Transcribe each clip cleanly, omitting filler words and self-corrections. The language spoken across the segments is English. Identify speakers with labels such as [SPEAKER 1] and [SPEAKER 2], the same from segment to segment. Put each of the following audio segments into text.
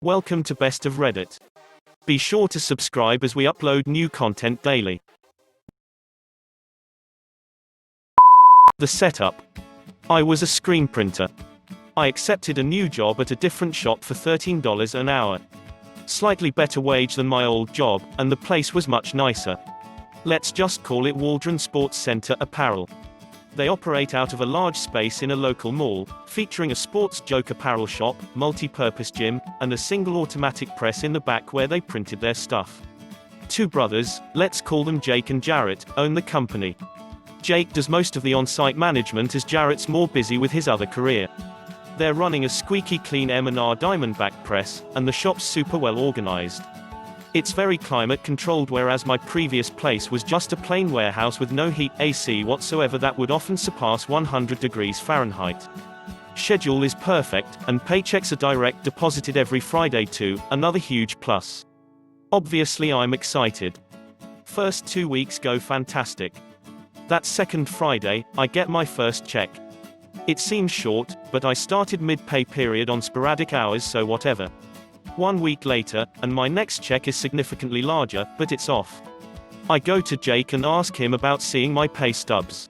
[SPEAKER 1] Welcome to Best of Reddit. Be sure to subscribe as we upload new content daily. The setup. I was a screen printer. I accepted a new job at a different shop for $13 an hour. Slightly better wage than my old job, and the place was much nicer. Let's just call it Waldron Sports Center Apparel. They operate out of a large space in a local mall, featuring a sports joke apparel shop, multi-purpose gym, and a single automatic press in the back where they printed their stuff. Two brothers, let's call them Jake and Jarrett, own the company. Jake does most of the on-site management as Jarrett's more busy with his other career. They're running a squeaky clean M&R Diamondback press, and the shop's super well organized. It's very climate controlled, whereas my previous place was just a plain warehouse with no heat, AC whatsoever that would often surpass 100 degrees Fahrenheit. Schedule is perfect, and paychecks are direct deposited every Friday too, another huge plus. Obviously I'm excited. First 2 weeks go fantastic. That second Friday, I get my first check. It seems short, but I started mid-pay period on sporadic hours, so whatever. 1 week later, and my next check is significantly larger, but it's off. I go to Jake and ask him about seeing my pay stubs.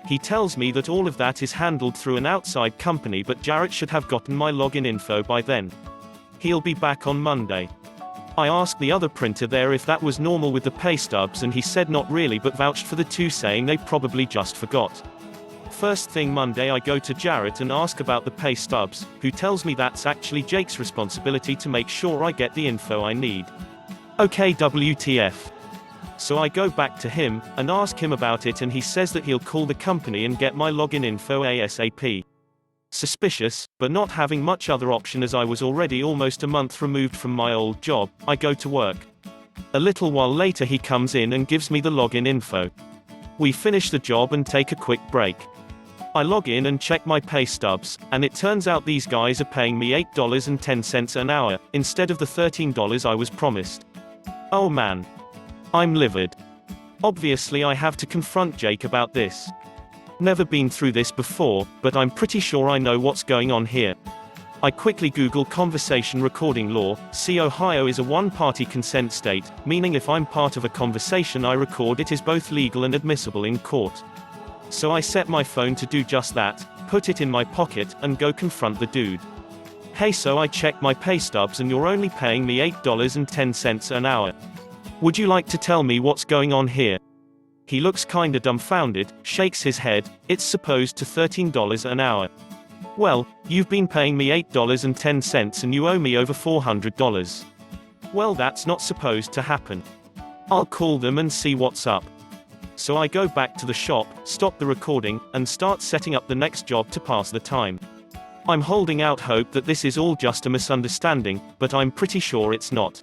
[SPEAKER 1] He tells me that all of that is handled through an outside company, but Jarrett should have gotten my login info by then. He'll be back on Monday. I asked the other printer there if that was normal with the pay stubs, and he said not really, but vouched for the two, saying they probably just forgot. First thing Monday, I go to Jarrett and ask about the pay stubs, who tells me that's actually Jake's responsibility to make sure I get the info I need. Okay, WTF. So I go back to him, and ask him about it, and he says that he'll call the company and get my login info ASAP. Suspicious, but not having much other option as I was already almost a month removed from my old job, I go to work. A little while later he comes in and gives me the login info. We finish the job and take a quick break. I log in and check my pay stubs, and it turns out these guys are paying me $8.10 an hour, instead of the $13 I was promised. Oh man. I'm livid. Obviously I have to confront Jake about this. Never been through this before, but I'm pretty sure I know what's going on here. I quickly Google conversation recording law. See, Ohio is a one-party consent state, meaning if I'm part of a conversation I record, it is both legal and admissible in court. So I set my phone to do just that, put it in my pocket, and go confront the dude. Hey, so I checked my pay stubs and you're only paying me $8.10 an hour. Would you like to tell me what's going on here? He looks kinda dumbfounded, shakes his head. It's supposed to $13 an hour. Well, you've been paying me $8.10 and you owe me over $400. Well, that's not supposed to happen. I'll call them and see what's up. So I go back to the shop, stop the recording, and start setting up the next job to pass the time. I'm holding out hope that this is all just a misunderstanding, but I'm pretty sure it's not.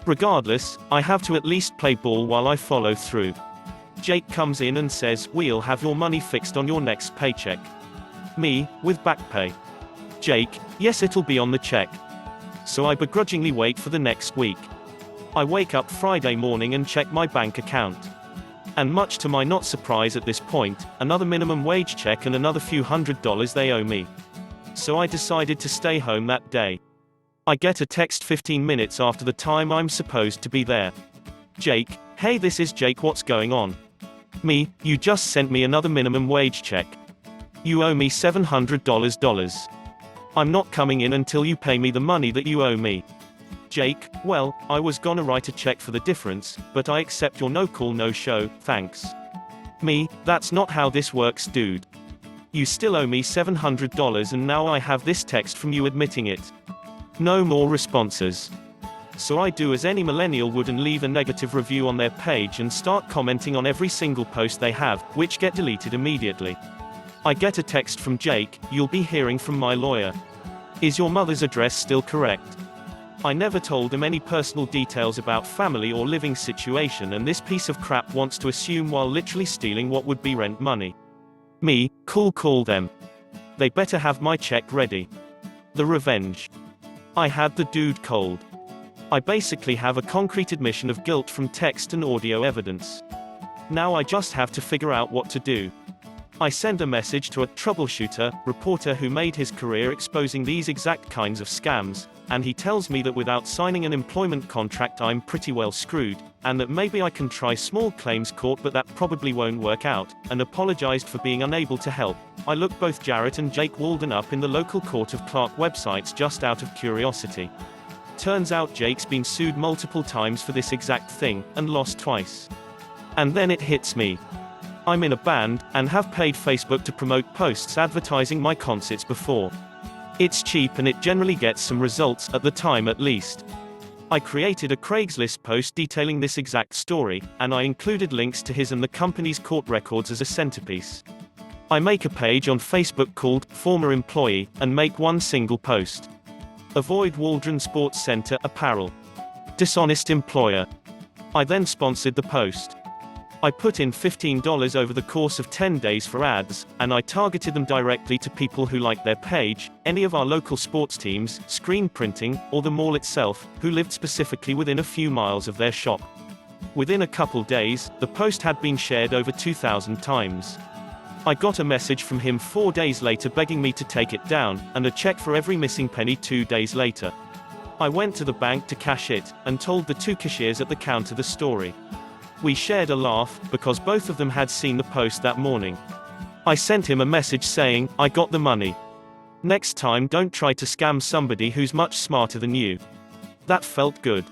[SPEAKER 1] Regardless, I have to at least play ball while I follow through. Jake comes in and says, "We'll have your money fixed on your next paycheck." Me, with back pay. Jake, "Yes, it'll be on the check." So I begrudgingly wait for the next week. I wake up Friday morning and check my bank account. And much to my not surprise at this point, another minimum wage check and another few $100 they owe me. So I decided to stay home that day. I get a text 15 minutes after the time I'm supposed to be there. Jake, "Hey, this is Jake, what's going on?" Me, "You just sent me another minimum wage check. You owe me $700. I'm not coming in until you pay me the money that you owe me." Jake, "Well, I was gonna write a check for the difference, but I accept your no call no show, thanks." Me, "That's not how this works, dude. You still owe me $700 and now I have this text from you admitting it." No more responses. So I do as any millennial would and leave a negative review on their page and start commenting on every single post they have, which get deleted immediately. I get a text from Jake, "You'll be hearing from my lawyer. Is your mother's address still correct?" I never told him any personal details about family or living situation, and this piece of crap wants to assume while literally stealing what would be rent money. Me, "Cool, call them. They better have my check ready." The revenge. I had the dude cold. I basically have a concrete admission of guilt from text and audio evidence. Now I just have to figure out what to do. I send a message to a troubleshooter reporter who made his career exposing these exact kinds of scams, and he tells me that without signing an employment contract I'm pretty well screwed, and that maybe I can try small claims court but that probably won't work out, and apologized for being unable to help. I looked both Jarrett and Jake Walden up in the local Court of Clark websites just out of curiosity. Turns out Jake's been sued multiple times for this exact thing, and lost twice. And then it hits me. I'm in a band, and have paid Facebook to promote posts advertising my concerts before. It's cheap and it generally gets some results, at the time at least. I created a Craigslist post detailing this exact story, and I included links to his and the company's court records as a centerpiece. I make a page on Facebook called Former Employee, and make one single post. Avoid Waldron Sports Center apparel. Dishonest employer. I then sponsored the post. I put in $15 over the course of 10 days for ads, and I targeted them directly to people who liked their page, any of our local sports teams, screen printing, or the mall itself, who lived specifically within a few miles of their shop. Within a couple days, the post had been shared over 2,000 times. I got a message from him 4 days later begging me to take it down, and a check for every missing penny 2 days later. I went to the bank to cash it, and told the two cashiers at the counter the story. We shared a laugh, because both of them had seen the post that morning. I sent him a message saying, I got the money. Next time don't try to scam somebody who's much smarter than you. That felt good.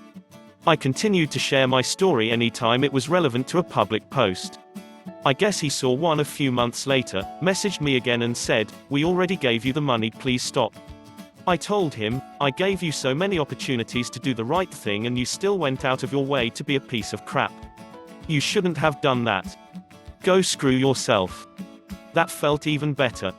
[SPEAKER 1] I continued to share my story anytime it was relevant to a public post. I guess he saw one a few months later, messaged me again and said, we already gave you the money, please stop. I told him, I gave you so many opportunities to do the right thing and you still went out of your way to be a piece of crap. You shouldn't have done that. Go screw yourself. That felt even better.